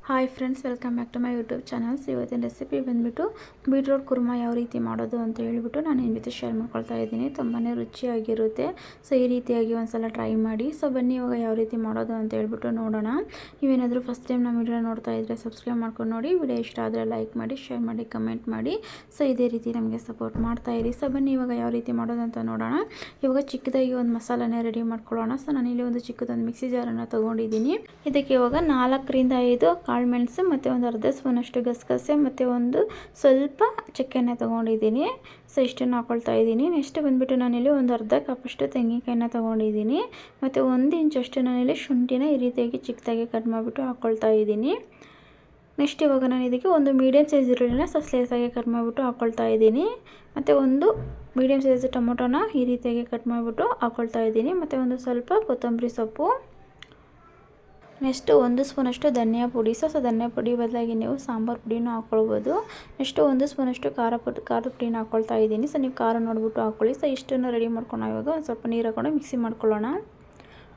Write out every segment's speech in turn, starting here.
Hi friends, welcome back to my YouTube channels. ಇವತ್ತಿನ recipe ಬಂದುಬಿಟ್ಟು beetroot kurma ಯಾವ ರೀತಿ ಮಾಡೋದು ಅಂತ ಹೇಳ್ಬಿಟ್ಟು ನಾನು ನಿಮ್ಮ ಜೊತೆ ಶೇರ್ ಮಾಡ್ಕೊಳ್ತಾ ಇದ್ದೀನಿ. ತುಂಬಾ ರುಚಿಯಾಗಿರುತ್ತೆ. ಸೊ ಈ ರೀತಿಯಾಗಿ ಒಂದ್ಸಲ ಟ್ರೈ ಮಾಡಿ. ಸೊ ಬನ್ನಿ ಇವಾಗ ಯಾವ ರೀತಿ ಮಾಡೋದು ಅಂತ ಹೇಳ್ಬಿಟ್ಟು ನೋಡೋಣ. ನೀವೇನಾದರೂ ಫಸ್ಟ್ ಟೈಮ್ ನಮ್ಮ ವಿಡಿಯೋ ನೋಡ್ತಾ ಇದ್ದರೆ ಸಬ್ಸ್ಕ್ರೈಬ್ ಮಾಡ್ಕೊಂಡು ನೋಡಿ. ವಿಡಿಯೋ ಇಷ್ಟ ಆದರೆ ಲೈಕ್ ಮಾಡಿ, ಶೇರ್ ಮಾಡಿ, ಕಮೆಂಟ್ ಮಾಡಿ. ಸೊ ಇದೇ ರೀತಿ ನಮಗೆ ಸಪೋರ್ಟ್ ಮಾಡ್ತಾ ಇರಿ. ಸೊ ಬನ್ನಿ ಇವಾಗ ಯಾವ ರೀತಿ ಮಾಡೋದು ಅಂತ ನೋಡೋಣ. ಇವಾಗ ಚಿಕ್ಕದಾಗಿ ಒಂದು ಮಸಾಲನೇ ರೆಡಿ ಮಾಡ್ಕೊಳ್ಳೋಣ. ಸೊ ನಾನಿಲ್ಲಿ ಒಂದು ಚಿಕ್ಕದೊಂದು ಮಿಕ್ಸಿ ಜಾರನ್ನು ತೊಗೊಂಡಿದ್ದೀನಿ. ಇದಕ್ಕೆ ಇವಾಗ 4 ರಿಂದ 5 ಕಾಳು ಮೆಣಸು ಮತ್ತು ಒಂದು ಅರ್ಧ ಸ್ಪೂನಷ್ಟು ಗಸಗಸೆ ಮತ್ತು ಒಂದು ಸ್ವಲ್ಪ ಚಕ್ಕೆನ ತೊಗೊಂಡಿದ್ದೀನಿ. ಸೊ ಇಷ್ಟನ್ನು ಹಾಕ್ಕೊಳ್ತಾ ಇದ್ದೀನಿ. ನೆಕ್ಸ್ಟ್ ಬಂದುಬಿಟ್ಟು ನಾನಿಲ್ಲಿ ಒಂದು ಅರ್ಧ ಕಪ್ಪಷ್ಟು ತೆಂಗಿನಕಾಯಿನ ತೊಗೊಂಡಿದ್ದೀನಿ ಮತ್ತು 1 ಇಂಚಷ್ಟು ನಾನಿಲ್ಲಿ ಶುಂಠಿನ ಈ ರೀತಿಯಾಗಿ ಚಿಕ್ಕದಾಗಿ ಕಟ್ ಮಾಡಿಬಿಟ್ಟು ಹಾಕ್ಕೊಳ್ತಾ ಇದ್ದೀನಿ. ನೆಕ್ಸ್ಟ್ ಇವಾಗ ನಾನು ಇದಕ್ಕೆ ಒಂದು ಮೀಡಿಯಮ್ ಸೈಜ್ ಈರುಳ್ಳಿನ ಸ್ಲೈಸಾಗಿ ಕಟ್ ಮಾಡಿಬಿಟ್ಟು ಹಾಕ್ಕೊಳ್ತಾ ಇದ್ದೀನಿ ಮತ್ತು ಒಂದು ಮೀಡಿಯಮ್ ಸೈಜ್ ಟೊಮೊಟೊನ ಈ ರೀತಿಯಾಗಿ ಕಟ್ ಮಾಡಿಬಿಟ್ಟು ಹಾಕ್ಕೊಳ್ತಾ ಇದ್ದೀನಿ ಮತ್ತು ಒಂದು ಸ್ವಲ್ಪ ಕೊತ್ತಂಬರಿ ಸೊಪ್ಪು. ನೆಕ್ಸ್ಟು 1 ಸ್ಪೂನಷ್ಟು ಧನಿಯಾ ಪುಡಿ. ಸೊ ಧನಿಯಾ ಪುಡಿ ಬದಲಾಗಿ ನೀವು ಸಾಂಬಾರು ಪುಡಿನೂ ಹಾಕ್ಕೊಳ್ಬೋದು. ನೆಕ್ಸ್ಟು 1 ಸ್ಪೂನಷ್ಟು ಖಾರದ ಪುಡಿನ ಹಾಕ್ಕೊಳ್ತಾ ಇದ್ದೀನಿ. ಸೊ ನೀವು ಖಾರ ನೋಡಿಬಿಟ್ಟು ಹಾಕ್ಕೊಳ್ಳಿ. ಸೊ ಇಷ್ಟನ್ನು ರೆಡಿ ಮಾಡ್ಕೊಂಡು ಇವಾಗ ಒಂದು ಸ್ವಲ್ಪ ನೀರು ಹಾಕ್ಕೊಂಡು ಮಿಕ್ಸಿ ಮಾಡ್ಕೊಳ್ಳೋಣ.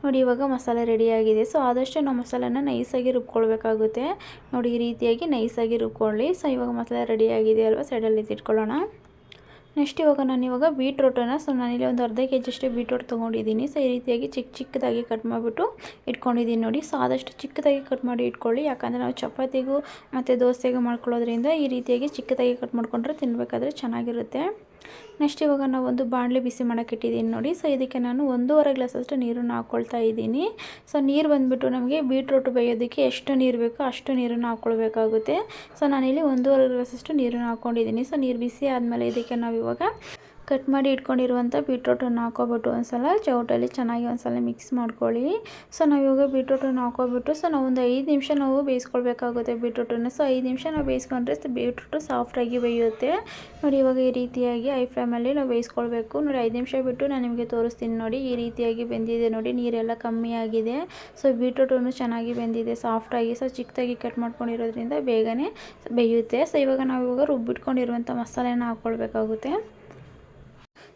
ನೋಡಿ ಇವಾಗ ಮಸಾಲೆ ರೆಡಿಯಾಗಿದೆ. ಸೊ ಆದಷ್ಟು ನಾವು ಮಸಾಲೆನ ನೈಸಾಗಿ ರುಬ್ಕೊಳ್ಬೇಕಾಗುತ್ತೆ. ನೋಡಿ ಈ ರೀತಿಯಾಗಿ ನೈಸಾಗಿ ರುಬ್ಕೊಳ್ಳಿ. ಸೊ ಇವಾಗ ಮಸಾಲೆ ರೆಡಿಯಾಗಿದೆ ಅಲ್ವಾ, ಸೈಡಲ್ಲಿ ಇಟ್ಕೊಳ್ಳೋಣ. ನೆಕ್ಸ್ಟ್ ಇವಾಗ ನಾನಿವಾಗ ಬೀಟ್ರೋಟನ್ನು, ಸೊ ನಾನಿಲ್ಲಿ ಒಂದು ಅರ್ಧ ಕೆಜಿಯಷ್ಟು ಬೀಟ್ರೋಟ್ ತೊಗೊಂಡಿದ್ದೀನಿ. ಸೊ ಈ ರೀತಿಯಾಗಿ ಚಿಕ್ಕದಾಗಿ ಕಟ್ ಮಾಡಿಬಿಟ್ಟು ಇಟ್ಕೊಂಡಿದ್ದೀನಿ ನೋಡಿ. ಸೊ ಆದಷ್ಟು ಚಿಕ್ಕದಾಗಿ ಕಟ್ ಮಾಡಿ ಇಟ್ಕೊಳ್ಳಿ, ಯಾಕಂದರೆ ನಾವು ಚಪಾತಿಗೂ ಮತ್ತು ದೋಸೆಗೂ ಮಾಡ್ಕೊಳ್ಳೋದ್ರಿಂದ ಈ ರೀತಿಯಾಗಿ ಚಿಕ್ಕದಾಗಿ ಕಟ್ ಮಾಡಿಕೊಂಡ್ರೆ ತಿನ್ನಬೇಕಾದ್ರೆ ಚೆನ್ನಾಗಿರುತ್ತೆ. ನೆಕ್ಸ್ಟ್ ಇವಾಗ ನಾವು ಒಂದು ಬಾಣಲೆ ಬಿಸಿ ಮಾಡೋಕ್ಕೆ ಇಟ್ಟಿದ್ದೀನಿ ನೋಡಿ. ಸೊ ಇದಕ್ಕೆ ನಾನು 1.5 ಗ್ಲಾಸಷ್ಟು ನೀರನ್ನು ಹಾಕ್ಕೊಳ್ತಾ ಇದ್ದೀನಿ. ಸೊ ನೀರು ಬಂದುಬಿಟ್ಟು ನಮಗೆ ಬೀಟ್ರೋಟ್ ಬೇಯೋದಕ್ಕೆ ಎಷ್ಟು ನೀರು ಬೇಕೋ ಅಷ್ಟು ನೀರನ್ನು ಹಾಕ್ಕೊಳ್ಬೇಕಾಗುತ್ತೆ. ಸೊ ನಾನಿಲ್ಲಿ 1.5 ಗ್ಲಾಸಷ್ಟು ನೀರನ್ನು ಹಾಕ್ಕೊಂಡಿದ್ದೀನಿ. ಸೊ ನೀರು ಬಿಸಿ ಆದಮೇಲೆ ಇದಕ್ಕೆ ನಾವು ಇವಾಗ ಕಟ್ ಮಾಡಿ ಇಟ್ಕೊಂಡಿರುವಂಥ ಬೀಟ್ರೋಟನ್ನು ಹಾಕೋಬಿಟ್ಟು ಒಂದ್ಸಲ ಚೌಟಲ್ಲಿ ಚೆನ್ನಾಗಿ ಒಂದ್ಸಲ ಮಿಕ್ಸ್ ಮಾಡ್ಕೊಳ್ಳಿ. ಸೊ ನಾವಿವಾಗ ಬೀಟ್ರೋಟನ್ನು ಹಾಕೋಬಿಟ್ಟು ನಾವು ಒಂದು 5 ನಿಮಿಷ ನಾವು ಬೇಯಿಸ್ಕೊಳ್ಬೇಕಾಗುತ್ತೆ ಬೀಟ್ರೋಟನ್ನು. ಸೊ 5 ನಿಮಿಷ ನಾವು ಬೇಯಿಸ್ಕೊಂಡ್ರೆ ಬೀಟ್ರೋಟು ಸಾಫ್ಟಾಗಿ ಬೇಯುತ್ತೆ. ನೋಡಿ ಇವಾಗ ಈ ರೀತಿಯಾಗಿ ಹೈ ಫ್ಲೇಮಲ್ಲಿ ನಾವು ಬೇಯಿಸ್ಕೊಳ್ಬೇಕು. ನೋಡಿ 5 ನಿಮಿಷ ಬಿಟ್ಟು ನಾನು ನಿಮಗೆ ತೋರಿಸ್ತೀನಿ. ನೋಡಿ ಈ ರೀತಿಯಾಗಿ ಬೆಂದಿದೆ ನೋಡಿ, ನೀರೆಲ್ಲ ಕಮ್ಮಿ ಆಗಿದೆ. ಸೊ ಬೀಟ್ರೋಟನ್ನು ಚೆನ್ನಾಗಿ ಬೆಂದಿದೆ ಸಾಫ್ಟಾಗಿ. ಸೊ ಚಿಕ್ಕದಾಗಿ ಕಟ್ ಮಾಡ್ಕೊಂಡಿರೋದ್ರಿಂದ ಬೇಗನೆ ಬೇಯುತ್ತೆ. ಸೊ ಇವಾಗ ನಾವು ರುಬ್ಬಿಟ್ಕೊಂಡಿರುವಂಥ ಮಸಾಲೆನ ಹಾಕ್ಕೊಳ್ಬೇಕಾಗುತ್ತೆ.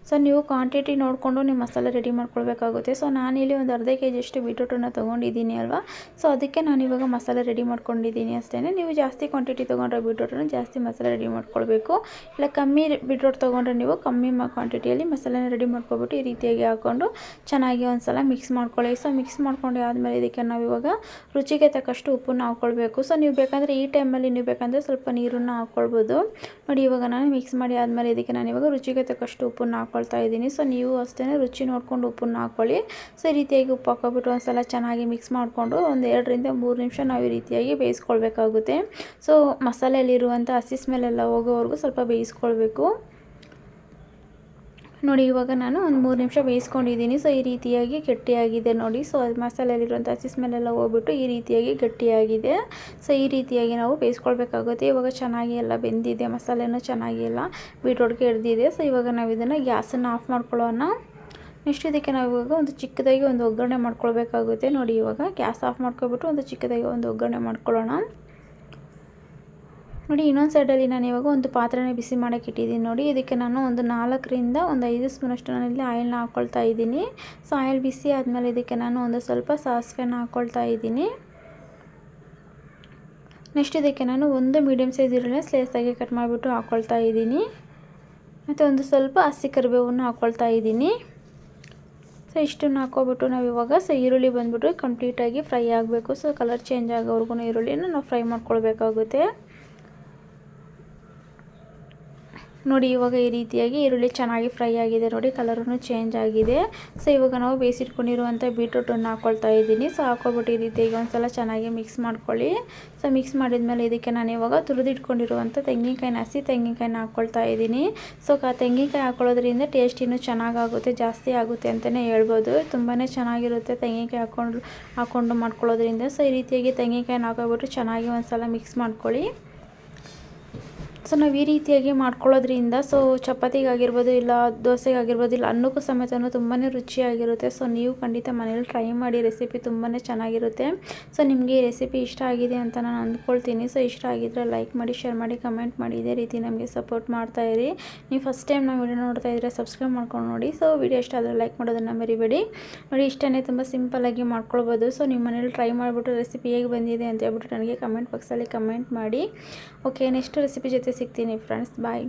ಸೊ ನೀವು ಕ್ವಾಂಟಿಟಿ ನೋಡಿಕೊಂಡು ನೀವು ಮಸಾಲೆ ರೆಡಿ ಮಾಡ್ಕೊಳ್ಬೇಕಾಗುತ್ತೆ. ಸೊ ನಾನಿಲ್ಲಿ ಒಂದು ಅರ್ಧ ಕೆಜಿಯಷ್ಟು ಬೀಟ್ರೋಟನ್ನು ತೊಗೊಂಡಿದ್ದೀನಿ ಅಲ್ವಾ. ಸೊ ಅದಕ್ಕೆ ನಾನು ಇವಾಗ ಮಸಾಲೆ ರೆಡಿ ಮಾಡ್ಕೊಂಡಿದ್ದೀನಿ ಅಷ್ಟೇ. ನೀವು ಜಾಸ್ತಿ ಕ್ವಾಂಟಿಟಿ ತೊಗೊಂಡ್ರೆ ಬೀಟ್ರೋಟನ್ನು ಜಾಸ್ತಿ ಮಸಾಲೆ ರೆಡಿ ಮಾಡ್ಕೊಳ್ಬೇಕು. ಇಲ್ಲ ಕಮ್ಮಿ ಬೀಟ್ರೋಟ್ ತೊಗೊಂಡ್ರೆ ನೀವು ಕಮ್ಮಿ ಕ್ವಾಂಟಿಟಿಯಲ್ಲಿ ಮಸಾಲೆನ ರೆಡಿ ಮಾಡ್ಕೊಬಿಟ್ಟು ಈ ರೀತಿಯಾಗಿ ಹಾಕ್ಕೊಂಡು ಚೆನ್ನಾಗಿ ಒಂದು ಸಲ ಮಿಕ್ಸ್ ಮಾಡ್ಕೊಳ್ಳಿ. ಸೊ ಮಿಕ್ಸ್ ಮಾಡ್ಕೊಂಡು ಆದಮೇಲೆ ಇದಕ್ಕೆ ನಾವು ಇವಾಗ ರುಚಿಗೆ ತಕ್ಕಷ್ಟು ಉಪ್ಪನ್ನು ಹಾಕ್ಕೊಳ್ಬೇಕು. ಸೊ ನೀವು ಬೇಕಂದರೆ ಈ ಟೈಮಲ್ಲಿ ನೀವು ಬೇಕಂದರೆ ಸ್ವಲ್ಪ ನೀರನ್ನು ಹಾಕ್ಕೊಳ್ಬೋದು. ನೋಡಿ ಇವಾಗ ನಾನು ಮಿಕ್ಸ್ ಮಾಡಿ ಆದಮೇಲೆ ಇದಕ್ಕೆ ನಾನು ಇವಾಗ ರುಚಿಗೆ ತಕ್ಕಷ್ಟು ಉಪ್ಪನ್ನು ಹಾಕ್ಕೊಳ್ತಾ ಇದ್ದೀನಿ. ಸೊ ನೀವು ಅಷ್ಟೇ ರುಚಿ ನೋಡಿಕೊಂಡು ಉಪ್ಪನ್ನು ಹಾಕ್ಕೊಳ್ಳಿ. ಸೊ ಈ ರೀತಿಯಾಗಿ ಉಪ್ಪು ಹಾಕೋಬಿಟ್ಟು ಒಂದ್ಸಲ ಚೆನ್ನಾಗಿ ಮಿಕ್ಸ್ ಮಾಡಿಕೊಂಡು ಒಂದು 2 ರಿಂದ 3 ನಿಮಿಷ ನಾವು ಈ ರೀತಿಯಾಗಿ ಬೇಯಿಸ್ಕೊಳ್ಬೇಕಾಗುತ್ತೆ. ಸೊ ಮಸಾಲೆಯಲ್ಲಿರುವಂಥ ಹಸಿ ಸ್ಮೆಲ್ಲೆಲ್ಲ ಹೋಗೋವರೆಗೂ ಸ್ವಲ್ಪ ಬೇಯಿಸ್ಕೊಳ್ಬೇಕು. ನೋಡಿ ಇವಾಗ ನಾನು ಒಂದು 3 ನಿಮಿಷ ಬೇಯಿಸ್ಕೊಂಡಿದ್ದೀನಿ. ಸೊ ಈ ರೀತಿಯಾಗಿ ಗಟ್ಟಿಯಾಗಿದೆ ನೋಡಿ. ಸೊ ಮಸಾಲೆಯಲ್ಲಿರುವಂಥ ಹಸಿ ಸ್ಮೆಲ್ಲೆಲ್ಲ ಹೋಗ್ಬಿಟ್ಟು ಈ ರೀತಿಯಾಗಿ ಗಟ್ಟಿಯಾಗಿದೆ. ಸೊ ಈ ರೀತಿಯಾಗಿ ನಾವು ಬೇಯಿಸ್ಕೊಳ್ಬೇಕಾಗುತ್ತೆ. ಇವಾಗ ಚೆನ್ನಾಗಿ ಎಲ್ಲ ಬೆಂದಿದೆ, ಮಸಾಲೆನೂ ಚೆನ್ನಾಗಿ ಎಲ್ಲ ಬೀಟ್ರೋಟ್ಗೆ ಹಿಡಿದಿದೆ. ಸೊ ಇವಾಗ ನಾವು ಇದನ್ನು ಗ್ಯಾಸನ್ನು ಆಫ್ ಮಾಡ್ಕೊಳ್ಳೋಣ. ನೆಕ್ಸ್ಟ್ ಇದಕ್ಕೆ ನಾವು ಇವಾಗ ಒಂದು ಚಿಕ್ಕದಾಗಿ ಒಂದು ಒಗ್ಗರಣೆ ಮಾಡ್ಕೊಳ್ಬೇಕಾಗುತ್ತೆ. ನೋಡಿ ಇವಾಗ ಗ್ಯಾಸ್ ಆಫ್ ಮಾಡ್ಕೊಬಿಟ್ಟು ಒಂದು ಚಿಕ್ಕದಾಗಿ ಒಂದು ಒಗ್ಗರಣೆ ಮಾಡ್ಕೊಳ್ಳೋಣ. ನೋಡಿ ಇನ್ನೊಂದು ಸೈಡಲ್ಲಿ ನಾನು ಇವಾಗ ಒಂದು ಪಾತ್ರೆನ ಬಿಸಿ ಮಾಡೋಕ್ಕೆ ಇಟ್ಟಿದ್ದೀನಿ ನೋಡಿ. ಇದಕ್ಕೆ ನಾನು ಒಂದು 4 ರಿಂದ 5 ಸ್ಪೂನಷ್ಟು ನಾನಿಲ್ಲಿ ಆಯಿಲ್ನ ಹಾಕ್ಕೊಳ್ತಾ ಇದ್ದೀನಿ. ಸೊ ಆಯಿಲ್ ಬಿಸಿ ಆದಮೇಲೆ ಇದಕ್ಕೆ ನಾನು ಒಂದು ಸ್ವಲ್ಪ ಸಾಸಿವೆನ ಹಾಕ್ಕೊಳ್ತಾ ಇದ್ದೀನಿ. ನೆಕ್ಸ್ಟ್ ಇದಕ್ಕೆ ನಾನು ಒಂದು ಮೀಡಿಯಮ್ ಸೈಜ್ ಈರುಳ್ಳಿನ ಸ್ಲೈಸಾಗಿ ಕಟ್ ಮಾಡಿಬಿಟ್ಟು ಹಾಕ್ಕೊಳ್ತಾ ಇದ್ದೀನಿ ಮತ್ತು ಒಂದು ಸ್ವಲ್ಪ ಹಸಿ ಕರಿಬೇವನ್ನು ಹಾಕ್ಕೊಳ್ತಾ ಇದ್ದೀನಿ. ಸೊ ಇಷ್ಟನ್ನು ಹಾಕ್ಕೊಬಿಟ್ಟು ನಾವು ಇವಾಗ ಈರುಳ್ಳಿ ಬಂದುಬಿಟ್ಟು ಕಂಪ್ಲೀಟಾಗಿ ಫ್ರೈ ಆಗಬೇಕು. ಸೊ ಕಲರ್ ಚೇಂಜ್ ಆಗೋವರೆಗೂ ಈರುಳ್ಳಿನ ನಾವು ಫ್ರೈ ಮಾಡ್ಕೊಳ್ಬೇಕಾಗುತ್ತೆ. ನೋಡಿ ಇವಾಗ ಈ ರೀತಿಯಾಗಿ ಈರುಳ್ಳಿ ಚೆನ್ನಾಗಿ ಫ್ರೈ ಆಗಿದೆ ನೋಡಿ, ಕಲರೂ ಚೇಂಜ್ ಆಗಿದೆ. ಸೊ ಇವಾಗ ನಾವು ಬೇಯಿಸಿಟ್ಕೊಂಡಿರುವಂಥ ಬೀಟ್ರೋಟನ್ನು ಹಾಕ್ಕೊಳ್ತಾ ಇದ್ದೀನಿ. ಸೊ ಹಾಕ್ಕೊಬಿಟ್ಟು ಈ ರೀತಿಯಾಗಿ ಒಂದ್ಸಲ ಚೆನ್ನಾಗಿ ಮಿಕ್ಸ್ ಮಾಡ್ಕೊಳ್ಳಿ. ಸೊ ಮಿಕ್ಸ್ ಮಾಡಿದ್ಮೇಲೆ ಇದಕ್ಕೆ ನಾನು ಇವಾಗ ತುರಿದಿಟ್ಕೊಂಡಿರುವಂಥ ತೆಂಗಿನಕಾಯಿನ, ಹಸಿ ತೆಂಗಿನಕಾಯಿನ ಹಾಕ್ಕೊಳ್ತಾ ಇದ್ದೀನಿ. ಸೊ ತೆಂಗಿನಕಾಯಿ ಹಾಕ್ಕೊಳ್ಳೋದ್ರಿಂದ ಟೇಸ್ಟ್ ಇನ್ನೂ ಚೆನ್ನಾಗಾಗುತ್ತೆ, ಜಾಸ್ತಿ ಆಗುತ್ತೆ ಅಂತಲೇ ಹೇಳ್ಬೋದು. ತುಂಬಾ ಚೆನ್ನಾಗಿರುತ್ತೆ ತೆಂಗಿನಕಾಯಿ ಹಾಕ್ಕೊಂಡು ಮಾಡ್ಕೊಳ್ಳೋದ್ರಿಂದ. ಸೊ ಈ ರೀತಿಯಾಗಿ ತೆಂಗಿನಕಾಯಿನ ಹಾಕೋಬಿಟ್ಟು ಚೆನ್ನಾಗಿ ಒಂದ್ಸಲ ಮಿಕ್ಸ್ ಮಾಡ್ಕೊಳ್ಳಿ. ಸೊ ನಾವು ಈ ರೀತಿಯಾಗಿ ಮಾಡ್ಕೊಳ್ಳೋದ್ರಿಂದ ಸೊ ಚಪಾತಿಗಾಗಿರ್ಬೋದು ಇಲ್ಲ ದೋಸೆಗಾಗಿರ್ಬೋದು ಇಲ್ಲ ಅನ್ನಕ್ಕೂ ಸಮೇತ ತುಂಬಾ ರುಚಿಯಾಗಿರುತ್ತೆ. ಸೊ ನೀವು ಖಂಡಿತ ಮನೇಲಿ ಟ್ರೈ ಮಾಡಿ, ರೆಸಿಪಿ ತುಂಬಾ ಚೆನ್ನಾಗಿರುತ್ತೆ. ಸೊ ನಿಮಗೆ ಈ ರೆಸಿಪಿ ಇಷ್ಟ ಆಗಿದೆ ಅಂತ ನಾನು ಅಂದ್ಕೊಳ್ತೀನಿ. ಸೊ ಇಷ್ಟ ಆಗಿದ್ದರೆ ಲೈಕ್ ಮಾಡಿ, ಶೇರ್ ಮಾಡಿ, ಕಮೆಂಟ್ ಮಾಡಿ. ಇದೇ ರೀತಿ ನಮಗೆ ಸಪೋರ್ಟ್ ಮಾಡ್ತಾಯಿರಿ. ನೀವು ಫಸ್ಟ್ ಟೈಮ್ ನಾವು ವಿಡಿಯೋ ನೋಡ್ತಾ ಇದ್ದರೆ ಸಬ್ಸ್ಕ್ರೈಬ್ ಮಾಡ್ಕೊಂಡು ನೋಡಿ. ಸೊ ವಿಡಿಯೋ ಇಷ್ಟ ಆದರೆ ಲೈಕ್ ಮಾಡೋದನ್ನು ಮರಿಬೇಡಿ. ನೋಡಿ ಇಷ್ಟೇ, ತುಂಬ ಸಿಂಪಲ್ಲಾಗಿ ಮಾಡ್ಕೊಳ್ಬೋದು. ಸೊ ನಿಮ್ಮ ಮನೇಲಿ ಟ್ರೈ ಮಾಡಿಬಿಟ್ಟು ರೆಸಿಪಿ ಹೇಗೆ ಬಂದಿದೆ ಅಂತ ಹೇಳ್ಬಿಟ್ಟು ನನಗೆ ಕಮೆಂಟ್ ಬಾಕ್ಸಲ್ಲಿ ಕಮೆಂಟ್ ಮಾಡಿ. ಓಕೆ, ನೆಕ್ಸ್ಟ್ ರೆಸಿಪಿ ಜೊತೆ ಸಿಗ್ತೀನಿ ಫ್ರೆಂಡ್ಸ್. ಬಾಯ್.